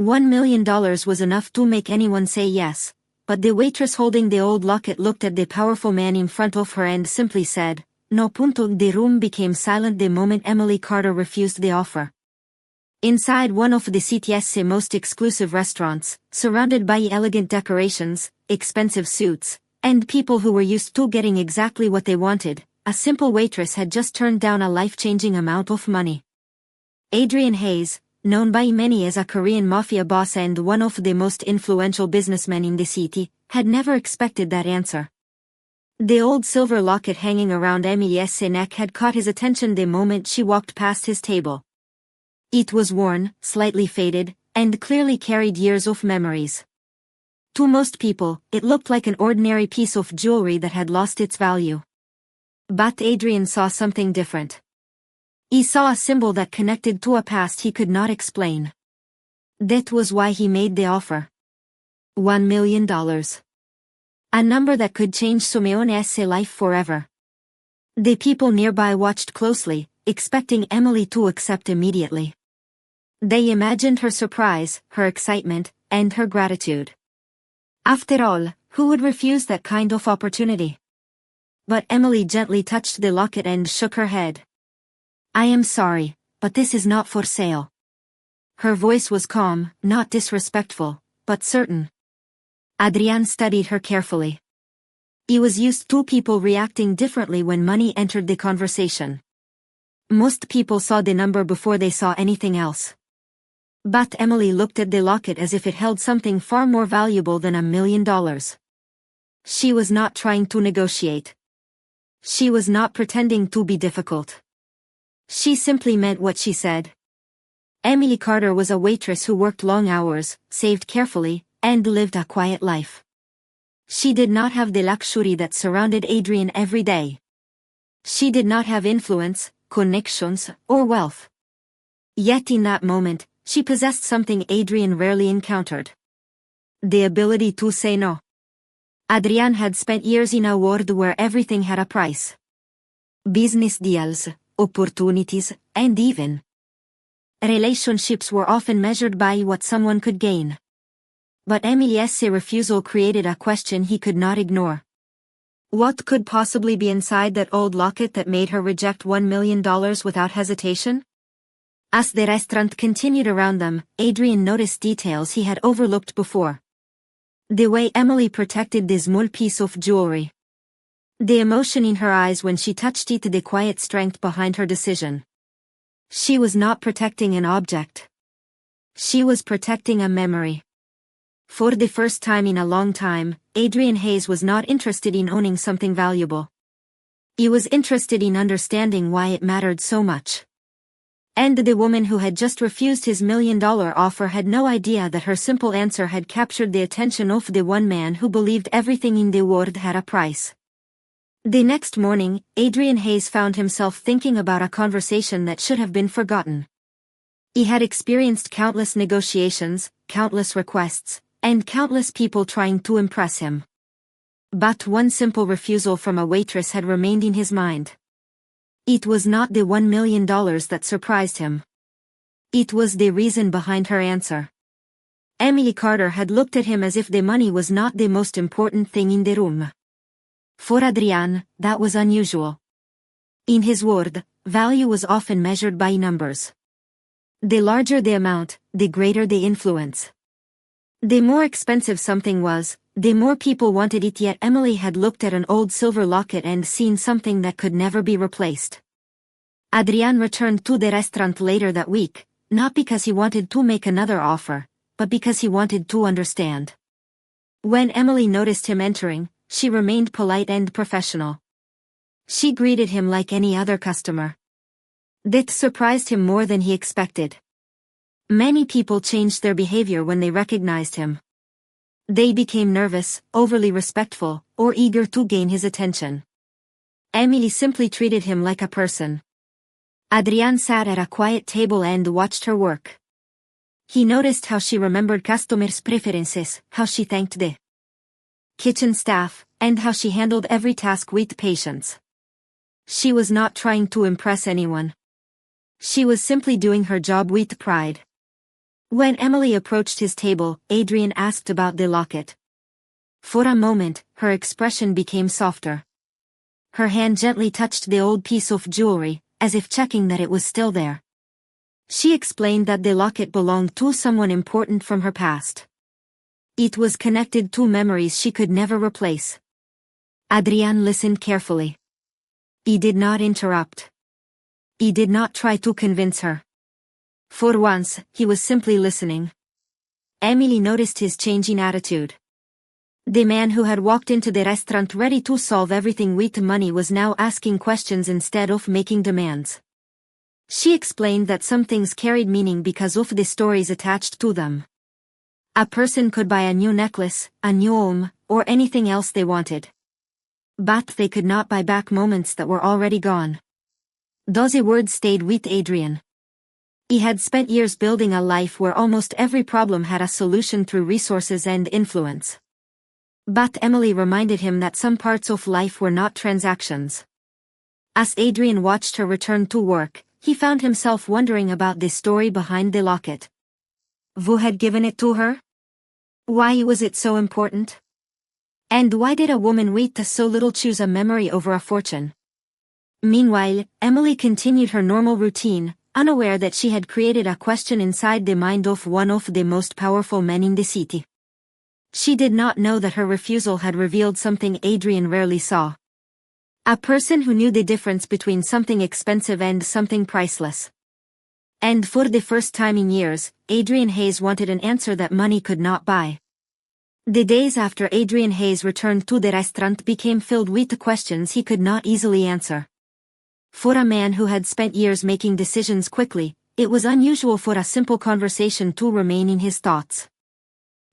$1 million was enough to make anyone say yes, but the waitress holding the old locket looked at the powerful man in front of her and simply said, "No punto." The room became silent the moment Emily Carter refused the offer. Inside one of the city's most exclusive restaurants, surrounded by elegant decorations, expensive suits, and people who were used to getting exactly what they wanted, a simple waitress had just turned down a life-changing amount of money. Adrian Hayes, known by many as a Korean Mafia boss and one of the most influential businessmen in the city, had never expected that answer. The old silver locket hanging around Emily's neck had caught his attention the moment she walked past his table. It was worn, slightly faded, and clearly carried years of memories. To most people, it looked like an ordinary piece of jewelry that had lost its value. But Adrian saw something different. He saw a symbol that connected to a past he could not explain. That was why he made the offer. $1 million. A number that could change Simeone's life forever. The people nearby watched closely, expecting Emily to accept immediately. They imagined her surprise, her excitement, and her gratitude. After all, who would refuse that kind of opportunity? But Emily gently touched the locket and shook her head. "I am sorry, but this is not for sale." Her voice was calm, not disrespectful, but certain. Adrian studied her carefully. He was used to people reacting differently when money entered the conversation. Most people saw the number before they saw anything else. But Emily looked at the locket as if it held something far more valuable than $1 million. She was not trying to negotiate. She was not pretending to be difficult. She simply meant what she said. Emily Carter was a waitress who worked long hours, saved carefully, and lived a quiet life. She did not have the luxury that surrounded Adrian every day. She did not have influence, connections, or wealth. Yet in that moment, she possessed something Adrian rarely encountered. The ability to say no. Adrian had spent years in a world where everything had a price. Business deals, opportunities, and even relationships were often measured by what someone could gain. But Emily's refusal created a question he could not ignore. What could possibly be inside that old locket that made her reject $1 million without hesitation? As the restaurant continued around them, Adrian noticed details he had overlooked before. The way Emily protected this small piece of jewelry. The emotion in her eyes when she touched it, the quiet strength behind her decision. She was not protecting an object. She was protecting a memory. For the first time in a long time, Adrian Hayes was not interested in owning something valuable. He was interested in understanding why it mattered so much. And the woman who had just refused his $1 million offer had no idea that her simple answer had captured the attention of the one man who believed everything in the world had a price. The next morning, Adrian Hayes found himself thinking about a conversation that should have been forgotten. He had experienced countless negotiations, countless requests, and countless people trying to impress him. But one simple refusal from a waitress had remained in his mind. It was not the $1 million that surprised him. It was the reason behind her answer. Emily Carter had looked at him as if the money was not the most important thing in the room. For Adrian, that was unusual. In his world, value was often measured by numbers. The larger the amount, the greater the influence. The more expensive something was, the more people wanted it, yet Emily had looked at an old silver locket and seen something that could never be replaced. Adrian returned to the restaurant later that week, not because he wanted to make another offer, but because he wanted to understand. When Emily noticed him entering, she remained polite and professional. She greeted him like any other customer. That surprised him more than he expected. Many people changed their behavior when they recognized him. They became nervous, overly respectful, or eager to gain his attention. Emily simply treated him like a person. Adrian sat at a quiet table and watched her work. He noticed how she remembered customers' preferences, how she thanked the kitchen staff, and how she handled every task with patience. She was not trying to impress anyone. She was simply doing her job with pride. When Emily approached his table, Adrian asked about the locket. For a moment, her expression became softer. Her hand gently touched the old piece of jewelry, as if checking that it was still there. She explained that the locket belonged to someone important from her past. It was connected to memories she could never replace. Adrian listened carefully. He did not interrupt. He did not try to convince her. For once, he was simply listening. Emily noticed his changing attitude. The man who had walked into the restaurant ready to solve everything with money was now asking questions instead of making demands. She explained that some things carried meaning because of the stories attached to them. A person could buy a new necklace, a new home, or anything else they wanted. But they could not buy back moments that were already gone. Those words stayed with Adrian. He had spent years building a life where almost every problem had a solution through resources and influence. But Emily reminded him that some parts of life were not transactions. As Adrian watched her return to work, he found himself wondering about the story behind the locket. Who had given it to her? Why was it so important? And why did a woman with so little choose a memory over a fortune? Meanwhile, Emily continued her normal routine, unaware that she had created a question inside the mind of one of the most powerful men in the city. She did not know that her refusal had revealed something Adrian rarely saw. A person who knew the difference between something expensive and something priceless. And for the first time in years, Adrian Hayes wanted an answer that money could not buy. The days after Adrian Hayes returned to the restaurant became filled with questions he could not easily answer. For a man who had spent years making decisions quickly, it was unusual for a simple conversation to remain in his thoughts.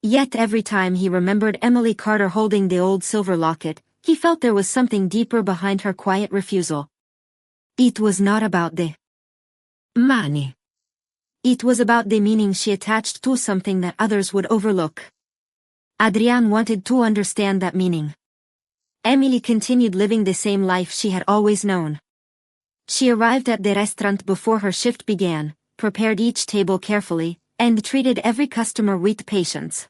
Yet every time he remembered Emily Carter holding the old silver locket, he felt there was something deeper behind her quiet refusal. It was not about the money. It was about the meaning she attached to something that others would overlook. Adrian wanted to understand that meaning. Emily continued living the same life she had always known. She arrived at the restaurant before her shift began, prepared each table carefully, and treated every customer with patience.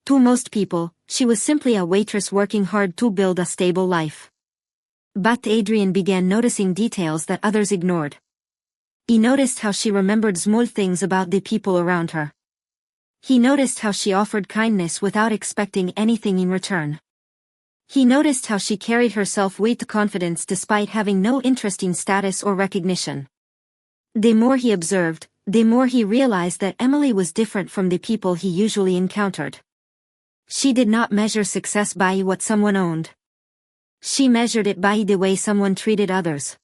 To most people, she was simply a waitress working hard to build a stable life. But Adrian began noticing details that others ignored. He noticed how she remembered small things about the people around her. He noticed how she offered kindness without expecting anything in return. He noticed how she carried herself with confidence despite having no interest in status or recognition. The more he observed, the more he realized that Emily was different from the people he usually encountered. She did not measure success by what someone owned. She measured it by the way someone treated others.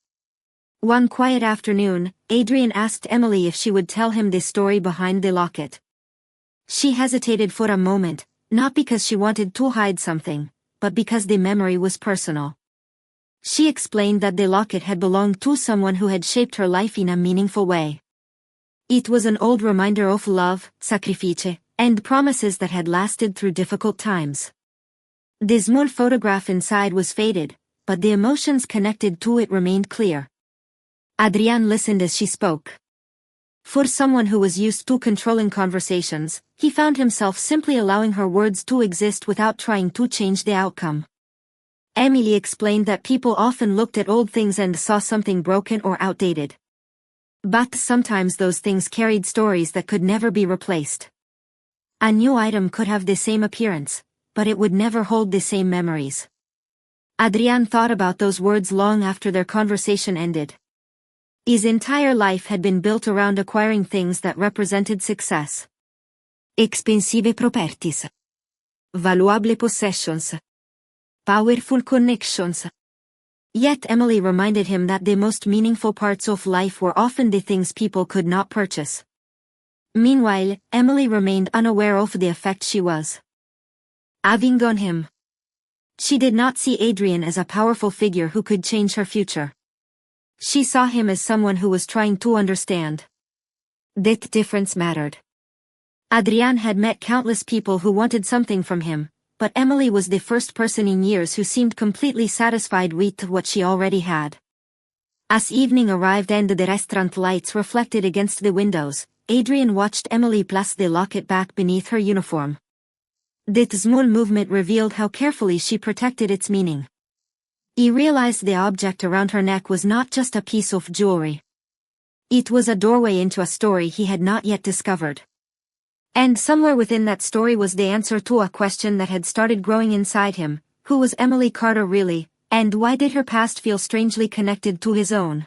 One quiet afternoon, Adrian asked Emily if she would tell him the story behind the locket. She hesitated for a moment, not because she wanted to hide something, but because the memory was personal. She explained that the locket had belonged to someone who had shaped her life in a meaningful way. It was an old reminder of love, sacrifice, and promises that had lasted through difficult times. The small photograph inside was faded, but the emotions connected to it remained clear. Adrian listened as she spoke. For someone who was used to controlling conversations, he found himself simply allowing her words to exist without trying to change the outcome. Emily explained that people often looked at old things and saw something broken or outdated. But sometimes those things carried stories that could never be replaced. A new item could have the same appearance, but it would never hold the same memories. Adrian thought about those words long after their conversation ended. His entire life had been built around acquiring things that represented success. Expensive properties. Valuable possessions. Powerful connections. Yet Emily reminded him that the most meaningful parts of life were often the things people could not purchase. Meanwhile, Emily remained unaware of the effect she was having on him. She did not see Adrian as a powerful figure who could change her future. She saw him as someone who was trying to understand. That difference mattered. Adrian had met countless people who wanted something from him, but Emily was the first person in years who seemed completely satisfied with what she already had. As evening arrived and the restaurant lights reflected against the windows, Adrian watched Emily place the locket back beneath her uniform. That small movement revealed how carefully she protected its meaning. He realized the object around her neck was not just a piece of jewelry. It was a doorway into a story he had not yet discovered. And somewhere within that story was the answer to a question that had started growing inside him: who was Emily Carter really, and why did her past feel strangely connected to his own?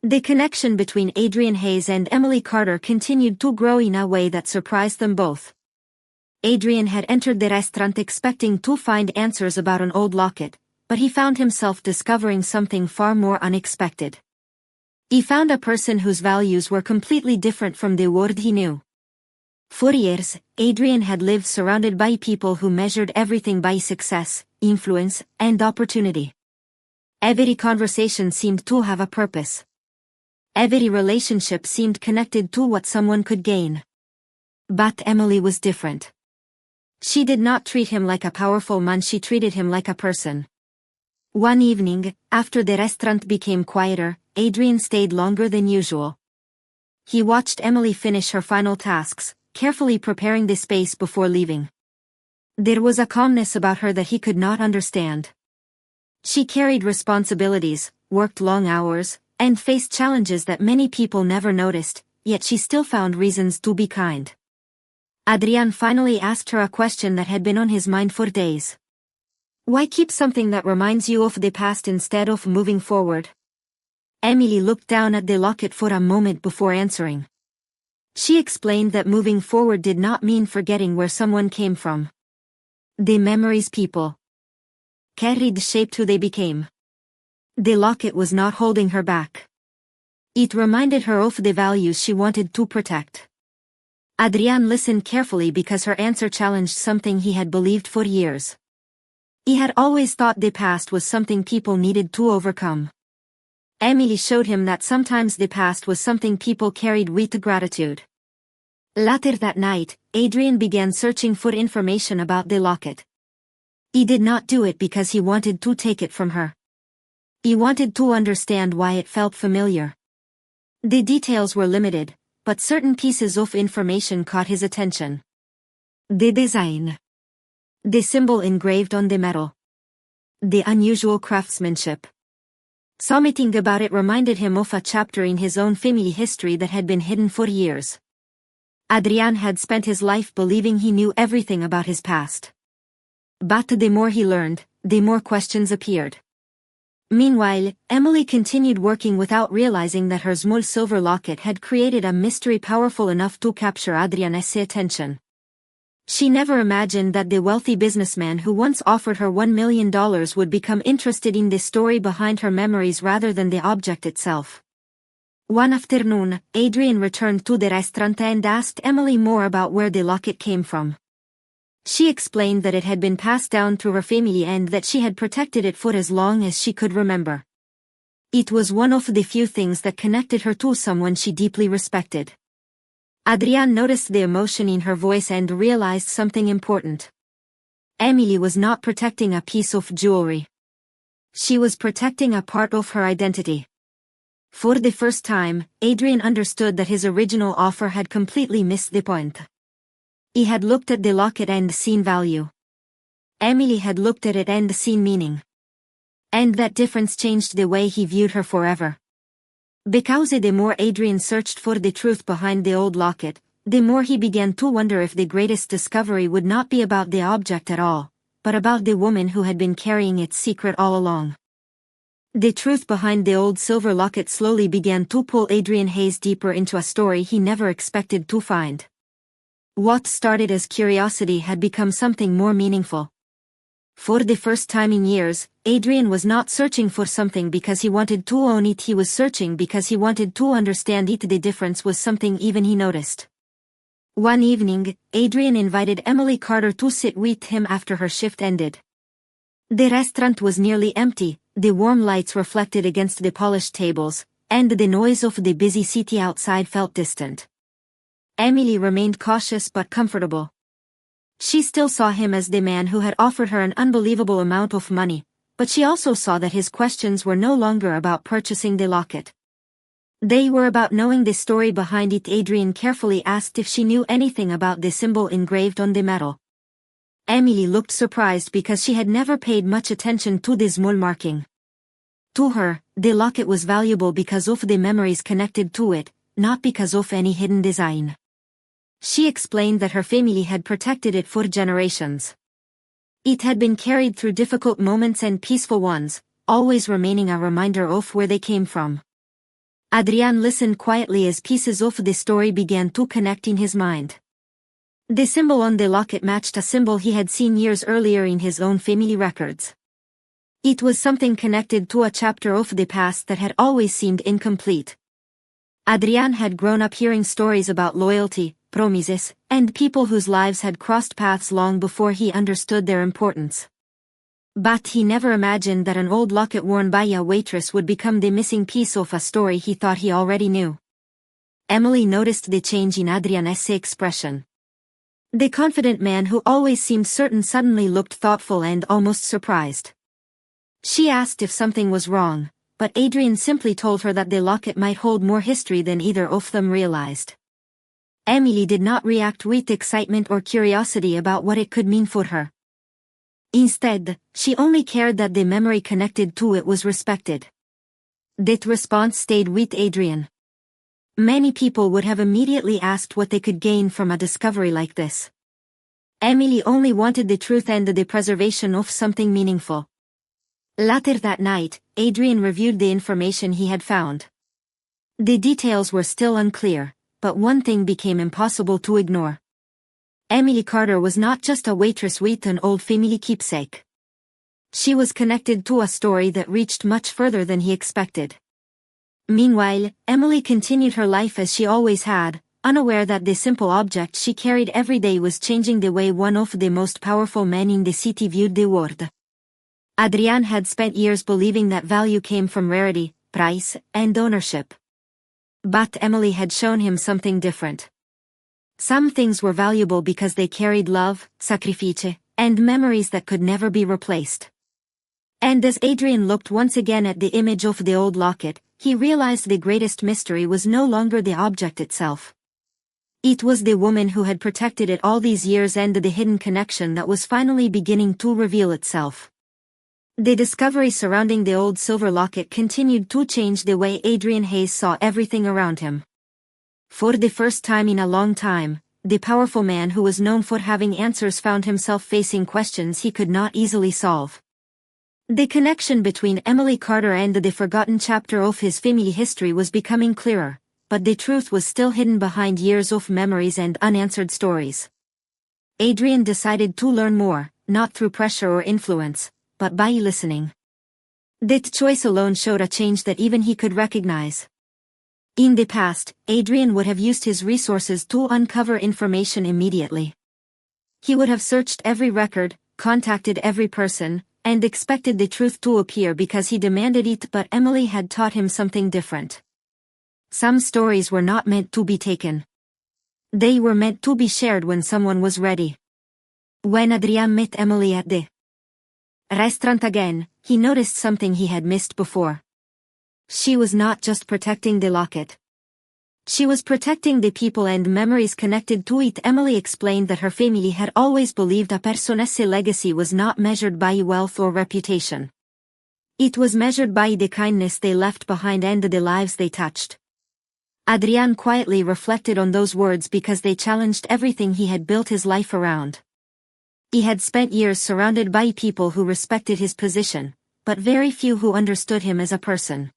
The connection between Adrian Hayes and Emily Carter continued to grow in a way that surprised them both. Adrian had entered the restaurant expecting to find answers about an old locket, but he found himself discovering something far more unexpected. He found a person whose values were completely different from the world he knew. For years, Adrian had lived surrounded by people who measured everything by success, influence, and opportunity. Every conversation seemed to have a purpose. Every relationship seemed connected to what someone could gain. But Emily was different. She did not treat him like a powerful man, she treated him like a person. One evening, after the restaurant became quieter, Adrian stayed longer than usual. He watched Emily finish her final tasks, carefully preparing the space before leaving. There was a calmness about her that he could not understand. She carried responsibilities, worked long hours, and faced challenges that many people never noticed, yet she still found reasons to be kind. Adrian finally asked her a question that had been on his mind for days. Why keep something that reminds you of the past instead of moving forward? Emily looked down at the locket for a moment before answering. She explained that moving forward did not mean forgetting where someone came from. The memories people carried shaped who they became. The locket was not holding her back. It reminded her of the values she wanted to protect. Adrian listened carefully because her answer challenged something he had believed for years. He had always thought the past was something people needed to overcome. Emily showed him that sometimes the past was something people carried with gratitude. Later that night, Adrian began searching for information about the locket. He did not do it because he wanted to take it from her. He wanted to understand why it felt familiar. The details were limited, but certain pieces of information caught his attention. The design. The symbol engraved on the metal. The unusual craftsmanship. Something about it reminded him of a chapter in his own family history that had been hidden for years. Adrian had spent his life believing he knew everything about his past. But the more he learned, the more questions appeared. Meanwhile, Emily continued working without realizing that her small silver locket had created a mystery powerful enough to capture Adrian's attention. She never imagined that the wealthy businessman who once offered her $1 million would become interested in the story behind her memories rather than the object itself. One afternoon, Adrian returned to the restaurant and asked Emily more about where the locket came from. She explained that it had been passed down through her family and that she had protected it for as long as she could remember. It was one of the few things that connected her to someone she deeply respected. Adrian noticed the emotion in her voice and realized something important. Emily was not protecting a piece of jewelry. She was protecting a part of her identity. For the first time, Adrian understood that his original offer had completely missed the point. He had looked at the locket and seen value. Emily had looked at it and seen meaning. And that difference changed the way he viewed her forever. Because the more Adrian searched for the truth behind the old locket, the more he began to wonder if the greatest discovery would not be about the object at all, but about the woman who had been carrying its secret all along. The truth behind the old silver locket slowly began to pull Adrian Hayes deeper into a story he never expected to find. What started as curiosity had become something more meaningful. For the first time in years, Adrian was not searching for something because he wanted to own it, he was searching because he wanted to understand it. The difference was something even he noticed. One evening, Adrian invited Emily Carter to sit with him after her shift ended. The restaurant was nearly empty, the warm lights reflected against the polished tables, and the noise of the busy city outside felt distant. Emily remained cautious but comfortable. She still saw him as the man who had offered her an unbelievable amount of money, but she also saw that his questions were no longer about purchasing the locket. They were about knowing the story behind it. Adrian carefully asked if she knew anything about the symbol engraved on the metal. Emily looked surprised because she had never paid much attention to the small marking. To her, the locket was valuable because of the memories connected to it, not because of any hidden design. She explained that her family had protected it for generations. It had been carried through difficult moments and peaceful ones, always remaining a reminder of where they came from. Adrian listened quietly as pieces of the story began to connect in his mind. The symbol on the locket matched a symbol he had seen years earlier in his own family records. It was something connected to a chapter of the past that had always seemed incomplete. Adrian had grown up hearing stories about loyalty, promises, and people whose lives had crossed paths long before he understood their importance. But he never imagined that an old locket worn by a waitress would become the missing piece of a story he thought he already knew. Emily noticed the change in Adrian's expression. The confident man who always seemed certain suddenly looked thoughtful and almost surprised. She asked if something was wrong, but Adrian simply told her that the locket might hold more history than either of them realized. Emily did not react with excitement or curiosity about what it could mean for her. Instead, she only cared that the memory connected to it was respected. That response stayed with Adrian. Many people would have immediately asked what they could gain from a discovery like this. Emily only wanted the truth and the preservation of something meaningful. Later that night, Adrian reviewed the information he had found. The details were still unclear, but one thing became impossible to ignore. Emily Carter was not just a waitress with an old family keepsake. She was connected to a story that reached much further than he expected. Meanwhile, Emily continued her life as she always had, unaware that the simple object she carried every day was changing the way one of the most powerful men in the city viewed the world. Adrian had spent years believing that value came from rarity, price, and ownership. But Emily had shown him something different. Some things were valuable because they carried love, sacrifice, and memories that could never be replaced. And as Adrian looked once again at the image of the old locket, he realized the greatest mystery was no longer the object itself. It was the woman who had protected it all these years and the hidden connection that was finally beginning to reveal itself. The discovery surrounding the old silver locket continued to change the way Adrian Hayes saw everything around him. For the first time in a long time, the powerful man who was known for having answers found himself facing questions he could not easily solve. The connection between Emily Carter and the forgotten chapter of his family history was becoming clearer, but the truth was still hidden behind years of memories and unanswered stories. Adrian decided to learn more, not through pressure or influence, but by listening. That choice alone showed a change that even he could recognize. In the past, Adrian would have used his resources to uncover information immediately. He would have searched every record, contacted every person, and expected the truth to appear because he demanded it, but Emily had taught him something different. Some stories were not meant to be taken. They were meant to be shared when someone was ready. When Adrian met Emily at the restaurant again, he noticed something he had missed before. She was not just protecting the locket. She was protecting the people and memories connected to it. Emily explained that her family had always believed a person's legacy was not measured by wealth or reputation. It was measured by the kindness they left behind and the lives they touched. Adrian quietly reflected on those words because they challenged everything he had built his life around. He had spent years surrounded by people who respected his position, but very few who understood him as a person.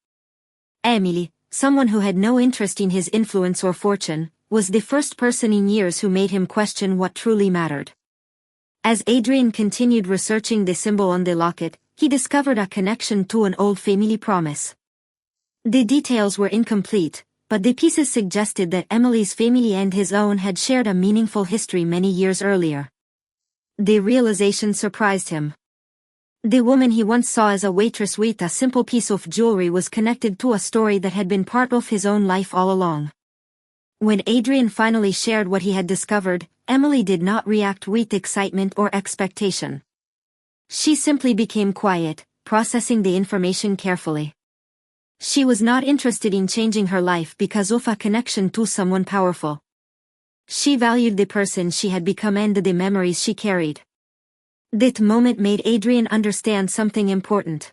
Emily, someone who had no interest in his influence or fortune, was the first person in years who made him question what truly mattered. As Adrian continued researching the symbol on the locket, he discovered a connection to an old family promise. The details were incomplete, but the pieces suggested that Emily's family and his own had shared a meaningful history many years earlier. The realization surprised him. The woman he once saw as a waitress with a simple piece of jewelry was connected to a story that had been part of his own life all along. When Adrian finally shared what he had discovered, Emily did not react with excitement or expectation. She simply became quiet, processing the information carefully. She was not interested in changing her life because of a connection to someone powerful. She valued the person she had become and the memories she carried. That moment made Adrian understand something important.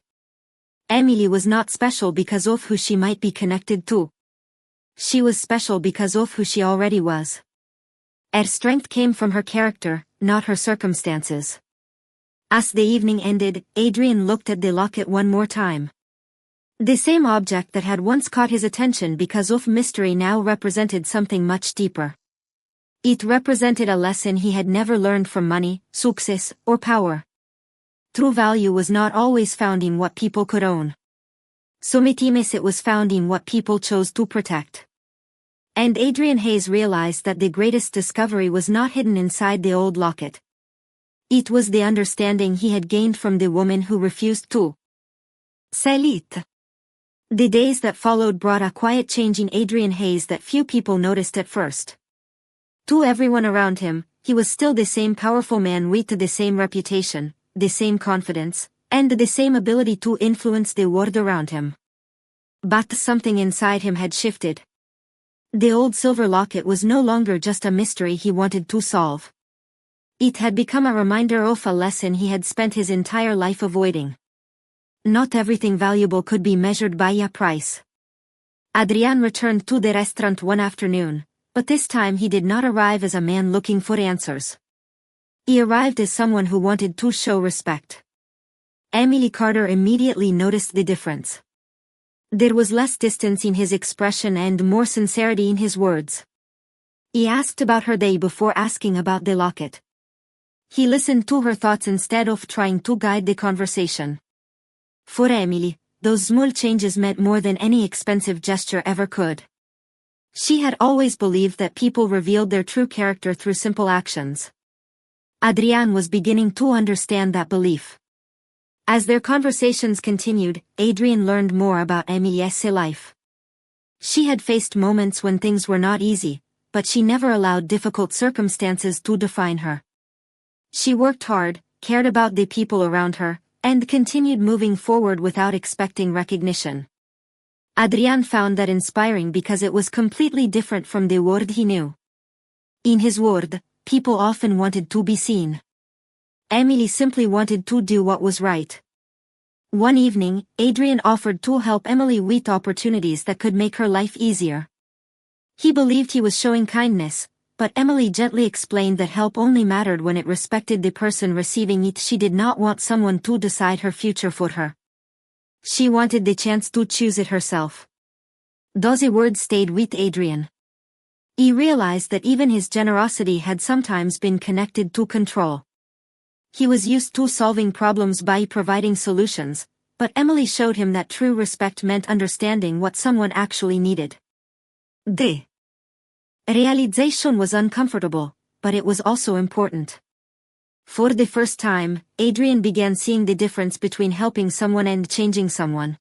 Emily was not special because of who she might be connected to. She was special because of who she already was. Her strength came from her character, not her circumstances. As the evening ended, Adrian looked at the locket one more time. The same object that had once caught his attention because of mystery now represented something much deeper. It represented a lesson he had never learned from money, success, or power. True value was not always found in what people could own. Sometimes it was found in what people chose to protect. And Adrian Hayes realized that the greatest discovery was not hidden inside the old locket. It was the understanding he had gained from the woman who refused to sell it. The days that followed brought a quiet change in Adrian Hayes that few people noticed at first. To everyone around him, he was still the same powerful man with the same reputation, the same confidence, and the same ability to influence the world around him. But something inside him had shifted. The old silver locket was no longer just a mystery he wanted to solve. It had become a reminder of a lesson he had spent his entire life avoiding. Not everything valuable could be measured by a price. Adrian returned to the restaurant one afternoon, but this time he did not arrive as a man looking for answers. He arrived as someone who wanted to show respect. Emily Carter immediately noticed the difference. There was less distance in his expression and more sincerity in his words. He asked about her day before asking about the locket. He listened to her thoughts instead of trying to guide the conversation. For Emily, those small changes meant more than any expensive gesture ever could. She had always believed that people revealed their true character through simple actions. Adrian was beginning to understand that belief. As their conversations continued, Adrian learned more about Emily's life. She had faced moments when things were not easy, but she never allowed difficult circumstances to define her. She worked hard, cared about the people around her, and continued moving forward without expecting recognition. Adrian found that inspiring because it was completely different from the world he knew. In his world, people often wanted to be seen. Emily simply wanted to do what was right. One evening, Adrian offered to help Emily with opportunities that could make her life easier. He believed he was showing kindness, but Emily gently explained that help only mattered when it respected the person receiving it. She did not want someone to decide her future for her. She wanted the chance to choose it herself. Those words stayed with Adrian. He realized that even his generosity had sometimes been connected to control. He was used to solving problems by providing solutions, but Emily showed him that true respect meant understanding what someone actually needed. The realization was uncomfortable, but it was also important. For the first time, Adrian began seeing the difference between helping someone and changing someone.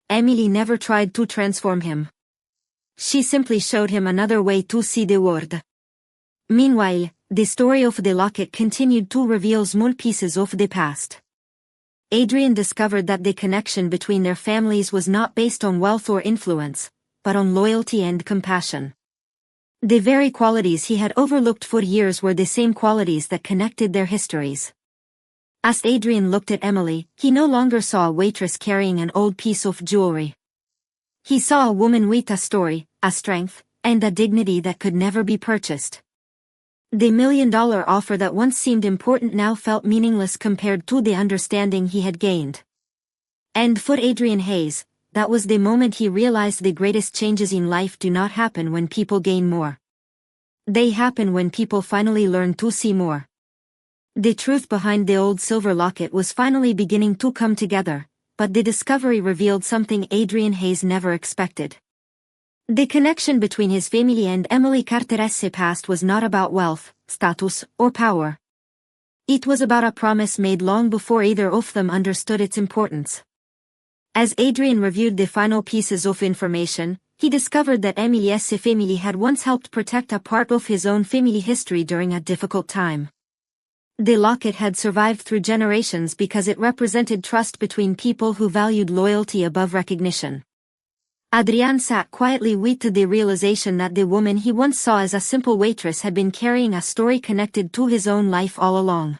Emily never tried to transform him. She simply showed him another way to see the world. Meanwhile, the story of the locket continued to reveal small pieces of the past. Adrian discovered that the connection between their families was not based on wealth or influence, but on loyalty and compassion. The very qualities he had overlooked for years were the same qualities that connected their histories. As Adrian looked at Emily, he no longer saw a waitress carrying an old piece of jewelry. He saw a woman with a story, a strength, and a dignity that could never be purchased. The $1 million offer that once seemed important now felt meaningless compared to the understanding he had gained. And for Adrian Hayes, that was the moment he realized the greatest changes in life do not happen when people gain more. They happen when people finally learn to see more. The truth behind the old silver locket was finally beginning to come together, but the discovery revealed something Adrian Hayes never expected. The connection between his family and Emily Carter's past was not about wealth, status, or power. It was about a promise made long before either of them understood its importance. As Adrian reviewed the final pieces of information, he discovered that Emily's family had once helped protect a part of his own family history during a difficult time. The locket had survived through generations because it represented trust between people who valued loyalty above recognition. Adrian sat quietly with the realization that the woman he once saw as a simple waitress had been carrying a story connected to his own life all along.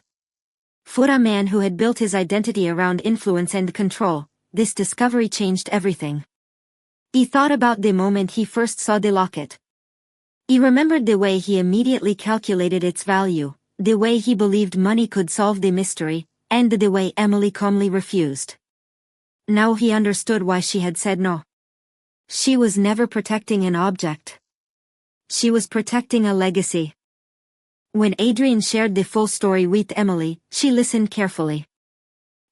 For a man who had built his identity around influence and control, this discovery changed everything. He thought about the moment he first saw the locket. He remembered the way he immediately calculated its value, the way he believed money could solve the mystery, and the way Emily calmly refused. Now he understood why she had said no. She was never protecting an object. She was protecting a legacy. When Adrian shared the full story with Emily, she listened carefully.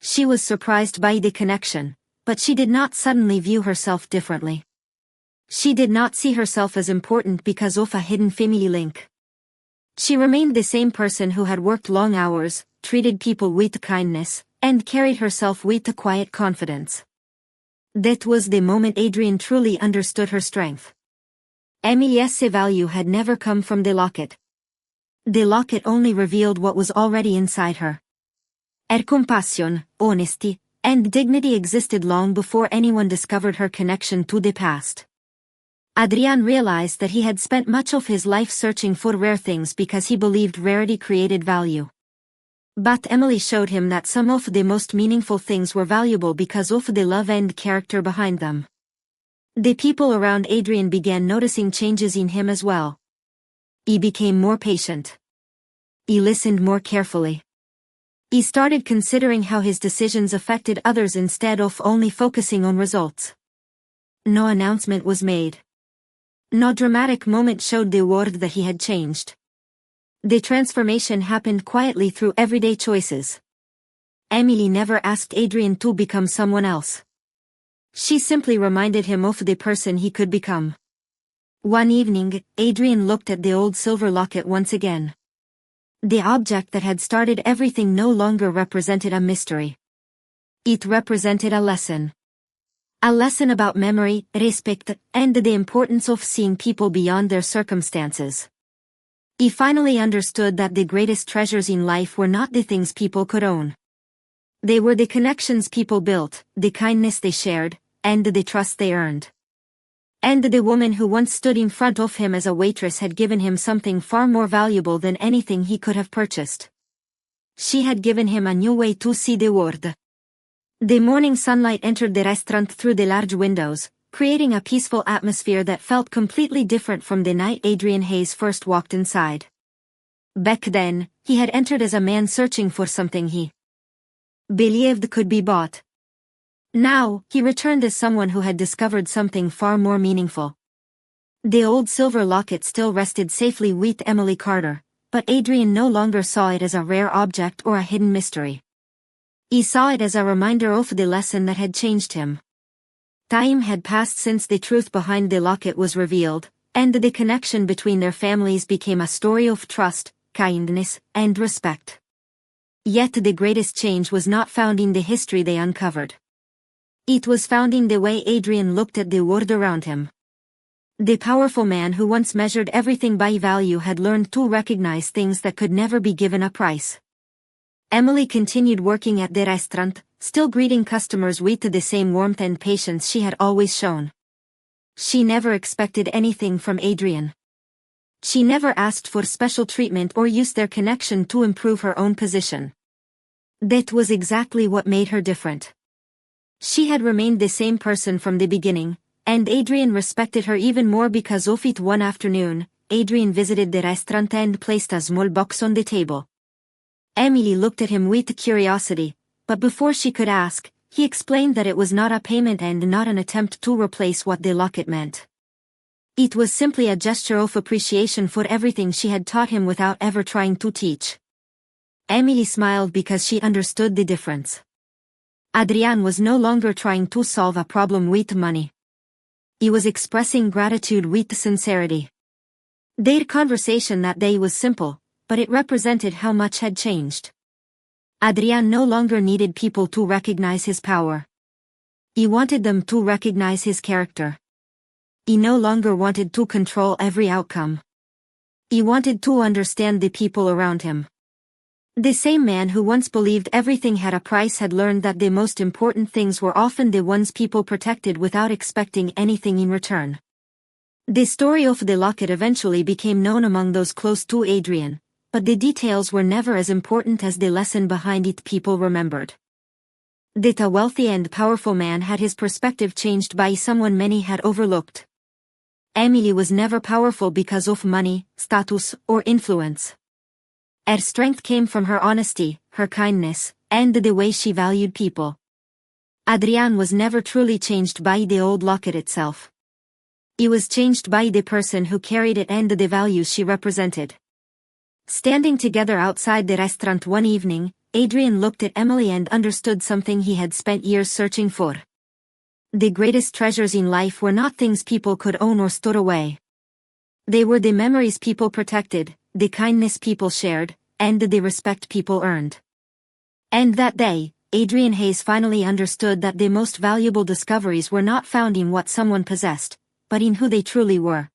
She was surprised by the connection, but she did not suddenly view herself differently. She did not see herself as important because of a hidden family link. She remained the same person who had worked long hours, treated people with kindness, and carried herself with a quiet confidence. That was the moment Adrian truly understood her strength. Emily's value had never come from the locket. The locket only revealed what was already inside her. Her compassion, honesty, and dignity existed long before anyone discovered her connection to the past. Adrian realized that he had spent much of his life searching for rare things because he believed rarity created value. But Emily showed him that some of the most meaningful things were valuable because of the love and character behind them. The people around Adrian began noticing changes in him as well. He became more patient. He listened more carefully. He started considering how his decisions affected others instead of only focusing on results. No announcement was made. No dramatic moment showed the world that he had changed. The transformation happened quietly through everyday choices. Emily never asked Adrian to become someone else. She simply reminded him of the person he could become. One evening, Adrian looked at the old silver locket once again. The object that had started everything no longer represented a mystery. It represented a lesson. A lesson about memory, respect, and the importance of seeing people beyond their circumstances. He finally understood that the greatest treasures in life were not the things people could own. They were the connections people built, the kindness they shared, and the trust they earned. And the woman who once stood in front of him as a waitress had given him something far more valuable than anything he could have purchased. She had given him a new way to see the world. The morning sunlight entered the restaurant through the large windows, creating a peaceful atmosphere that felt completely different from the night Adrian Hayes first walked inside. Back then, he had entered as a man searching for something he believed could be bought. Now, he returned as someone who had discovered something far more meaningful. The old silver locket still rested safely with Emily Carter, but Adrian no longer saw it as a rare object or a hidden mystery. He saw it as a reminder of the lesson that had changed him. Time had passed since the truth behind the locket was revealed, and the connection between their families became a story of trust, kindness, and respect. Yet the greatest change was not found in the history they uncovered. It was found in the way Adrian looked at the world around him. The powerful man who once measured everything by value had learned to recognize things that could never be given a price. Emily continued working at the restaurant, still greeting customers with the same warmth and patience she had always shown. She never expected anything from Adrian. She never asked for special treatment or used their connection to improve her own position. That was exactly what made her different. She had remained the same person from the beginning, and Adrian respected her even more because of it. One afternoon, Adrian visited the restaurant and placed a small box on the table. Emily looked at him with curiosity, but before she could ask, he explained that it was not a payment and not an attempt to replace what the locket meant. It was simply a gesture of appreciation for everything she had taught him without ever trying to teach. Emily smiled because she understood the difference. Adrian was no longer trying to solve a problem with money. He was expressing gratitude with sincerity. Their conversation that day was simple, but it represented how much had changed. Adrian no longer needed people to recognize his power. He wanted them to recognize his character. He no longer wanted to control every outcome. He wanted to understand the people around him. The same man who once believed everything had a price had learned that the most important things were often the ones people protected without expecting anything in return. The story of the locket eventually became known among those close to Adrian, but the details were never as important as the lesson behind it people remembered. That a wealthy and powerful man had his perspective changed by someone many had overlooked. Emily was never powerful because of money, status, or influence. Her strength came from her honesty, her kindness, and the way she valued people. Adrian was never truly changed by the old locket itself. He was changed by the person who carried it and the values she represented. Standing together outside the restaurant one evening, Adrian looked at Emily and understood something he had spent years searching for. The greatest treasures in life were not things people could own or store away. They were the memories people protected, the kindness people shared, and the respect people earned. And that day, Adrian Hayes finally understood that the most valuable discoveries were not found in what someone possessed, but in who they truly were.